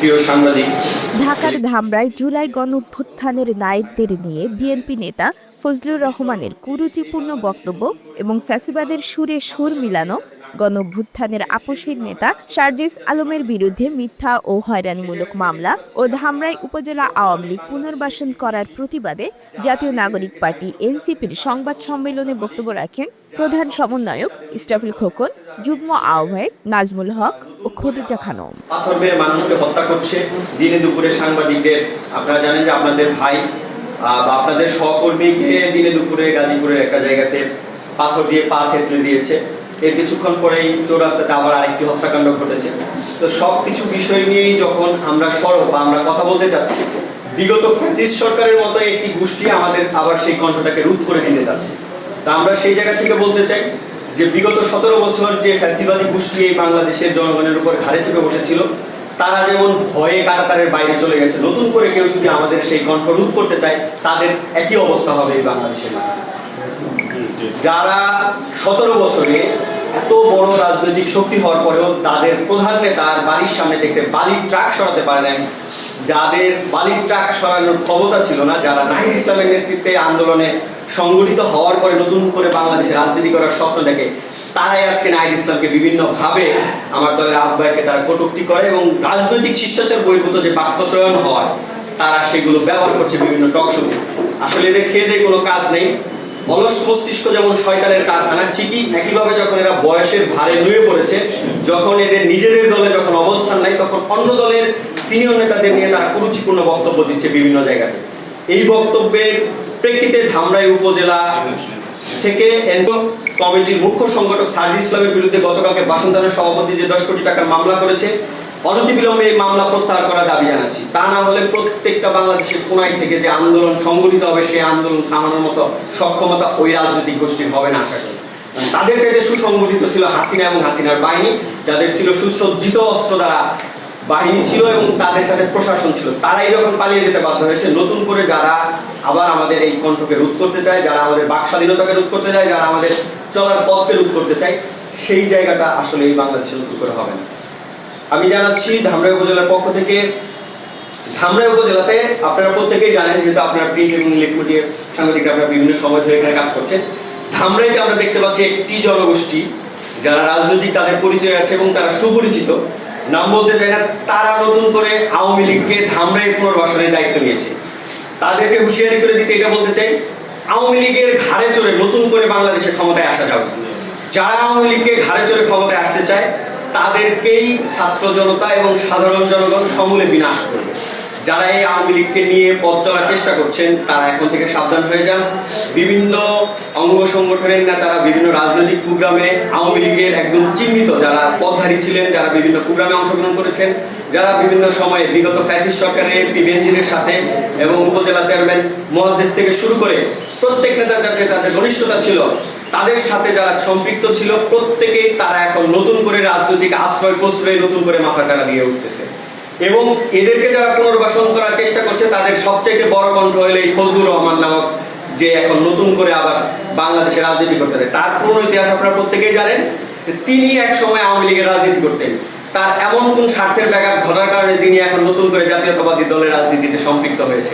প্রিয় সাংবাদিক। ঢাকার ধামরায় জুলাই গণঅভ্যুত্থানের নায়কদের নিয়ে বিএনপি নেতা ফজলুর রহমানের কুরুচিপূর্ণ বক্তব্য এবং ফ্যাসিবাদের সুরে সুর মিলানো, গণঅভ্যুত্থানের আপসের নেতা সার্জিস আলমের বিরুদ্ধে মিথ্যা ও হয়রানিমূলক মামলা ও ধামরাই উপজেলা আওয়ামী লীগ পুনর্বাসন করার প্রতিবাদে জাতীয় নাগরিক পার্টি এনসিপির সংবাদ সম্মেলনে বক্তব্য রাখেন প্রধান সমন্বয়ক ইসরাফিল খোকন, যুগ্ম আহ্বায়ক নাজমুল হক ও খদিজা খানম। পাথর মেরে মানুষকে হত্যা করছে দিনে দুপুরে সাংবাদিকদের। আপনারা জানেন যে আপনাদের ভাই বা আপনাদের সহকর্মীকে দিনে দুপুরে গাজীপুরের একটা জায়গাতে পাথর দিয়ে পা থেতলে দিয়েছে। এর কিছুক্ষণ পরেই চৌরাস্তাতে আবার আরেকটি হত্যাকাণ্ড ঘটেছে। তো সব কিছু বিষয় নিয়েই যখন আমরা সরব বা আমরা কথা বলতে চাচ্ছি, বিগত ফ্যাসিস্ট সরকারের মতো একটি গোষ্ঠী আমাদের আবার সেই কণ্ঠটাকে রোধ করে দিতে চাচ্ছে। তা আমরা সেই জায়গা থেকে বলতে চাই যে বিগত 17 বছর যে ফ্যাসিবাদী গোষ্ঠী এই বাংলাদেশের জনগণের উপর ঘাড়ে চেপে বসেছিল, তারা যেমন ভয়ে কাঁটাতারের বাইরে চলে গেছে, নতুন করে কেউ যদি আমাদের সেই কণ্ঠ রোধ করতে চায়, তাদের একই অবস্থা হবে এই বাংলাদেশের মাঠে। যারা 17 বছরে এত বড় রাজনৈতিক শক্তি হওয়ার পরেও তাদের প্রধান নেতার বাড়ির সামনে থেকে বালির ট্রাক সরাতে পারে নাই, যাদের বালির ট্রাক সরানোর ক্ষমতা ছিল না, যারা নাহিদ ইসলামের নেতৃত্বে আন্দোলনে সংগঠিত হওয়ার পরে নতুন করে বাংলাদেশে রাজনীতি করার স্বপ্ন দেখে, তারাই আজকে নাহিদ ইসলামকে বিভিন্নভাবে আমার দলের আহ্বায়ককে তারা কটূক্তি করে এবং রাজনৈতিক শিষ্টাচার বহির্ভূত যে বাক্য চয়ন হয় তারা সেগুলো ব্যবহার করছে বিভিন্ন টক শোতে। আসলে এদের খেয়ে দিয়ে কোনো কাজ নেই। অলস মস্তিষ্ক যেমন শয়তানের কারখানা, ঠিকই একইভাবে যখন এরা বয়সের ভারে নুয়ে পড়েছে, যখন এদের নিজেদের দলে যখন অবস্থান নাই, তখন অন্য দলের সিনিয়র নেতাদের নিয়ে তারা কুরুচিপূর্ণ বক্তব্য দিচ্ছে বিভিন্ন জায়গাতে। এই বক্তব্যের প্রেক্ষিতে ধামরাই উপজেলা থেকে এনজিও কমিটির মুখ্য সংগঠক সার্জিস ইসলামের বিরুদ্ধে গতকালকে বাসন্তানের সভাপতি যে 10 কোটি টাকার মামলা করেছে, অনতিবিলম্বে এই মামলা প্রত্যাহার করার দাবি জানাচ্ছি। তা না হলে প্রত্যেকটা বাংলাদেশের কোনায় থেকে যে আন্দোলন সংগঠিত হবে, সেই আন্দোলন থামানোর মতো সক্ষমতা ওই রাজনৈতিক গোষ্ঠীর হবে না আশা করি। তাদের চাইতে সুসংগঠিত ছিল হাসিনা এবং হাসিনার বাহিনী, যাদের ছিল সুসজ্জিত অস্ত্র দ্বারা বাহিনী ছিল এবং তাদের সাথে প্রশাসন ছিল। তারাই যখন পালিয়ে যেতে বাধ্য হয়েছে, নতুন করে যারা আবার আমাদের এই কণ্ঠকে রোধ করতে চায়, যারা আমাদের বাক স্বাধীনতাকে রোধ করতে চায়, যারা আমাদের চলার পথকে রোধ করতে চায়, সেই জায়গাটা আসলে এই বাংলাদেশে নতুন করে হবে না। আমি জানাচ্ছি ধামরাই উপজেলার পক্ষ থেকে, ধামরাই উপজেলাতে আপনারা প্রত্যেকেই জানেন, যেহেতু আপনারা প্রিন্ট এবং ইলেকট্রনিক সাংবাদিকরা আপনারা বিভিন্ন সময় ধরে এখানে কাজ করছেন, ধামরাইতে আমরা দেখতে পাচ্ছি একটি জনগোষ্ঠী যারা রাজনৈতিক তাদের পরিচয় আছে এবং তারা সুপরিচিত, নাম বলতে চাই না, তারা নতুন করে আওয়ামী লীগকে ধামরাই পুনর্বাসনের দায়িত্ব নিয়েছে। তাদেরকে হুঁশিয়ারি করে দিতে এটা বলতে চাই, আওয়ামী লীগের ঘাড়ে চড়ে নতুন করে বাংলাদেশে ক্ষমতায় আসা যাবে। যারা আওয়ামী লীগকে ঘাড়ে চড়ে ক্ষমতায় আসতে চায়, তাদেরকেই ছাত্র জনতা এবং সাধারণ জনগণ সমূলে বিনাশ করবে। যারা এই আওয়ামী লীগকে নিয়ে পথ চলার চেষ্টা করছেন, তারা এখন থেকে সাবধান হয়ে যান। বিভিন্ন অঙ্গ সংগঠনের নেতারা বিভিন্ন রাজনৈতিক প্রোগ্রামে আওয়ামী লীগের একদম চিহ্নিত যারা পথধারী ছিলেন, যারা বিভিন্ন প্রোগ্রামে অংশগ্রহণ করেছেন, যারা বিভিন্ন সময়ে বিগত ফ্যাসিস্ট সরকারের এমপি বেনজিরের সাথে এবং উপজেলা চেয়ারম্যান মহাদেশ থেকে শুরু করে প্রত্যেক নেতার যাতে তাদের ঘনিষ্ঠতা ছিল, তাদের সাথে যারা সম্পৃক্ত ছিল, প্রত্যেকেই তারা এখন নতুন করে রাজনৈতিক আশ্রয় প্রশ্রয় নতুন করে মাথাচাড়া দিয়ে উঠতেছে। এবং এদেরকে যারা পুনর্বাসন করার চেষ্টা করছে, তাদের সবচাইতে বড় কণ্ঠ হলো এই ফজলুর রহমান নামক, যে এখন নতুন করে আবার বাংলাদেশে রাজনীতি করতে চায়। তার পুরনো ইতিহাস আপনারা প্রত্যেকেই জানেন। তিনি এক সময় আওয়ামী লীগের রাজনীতি করতেন, তার এমন কোন স্বার্থের ব্যাঘাত ঘটার কারণে তিনি এখন নতুন করে জাতীয়তাবাদী দলের রাজনীতিতে সম্পৃক্ত হয়েছে।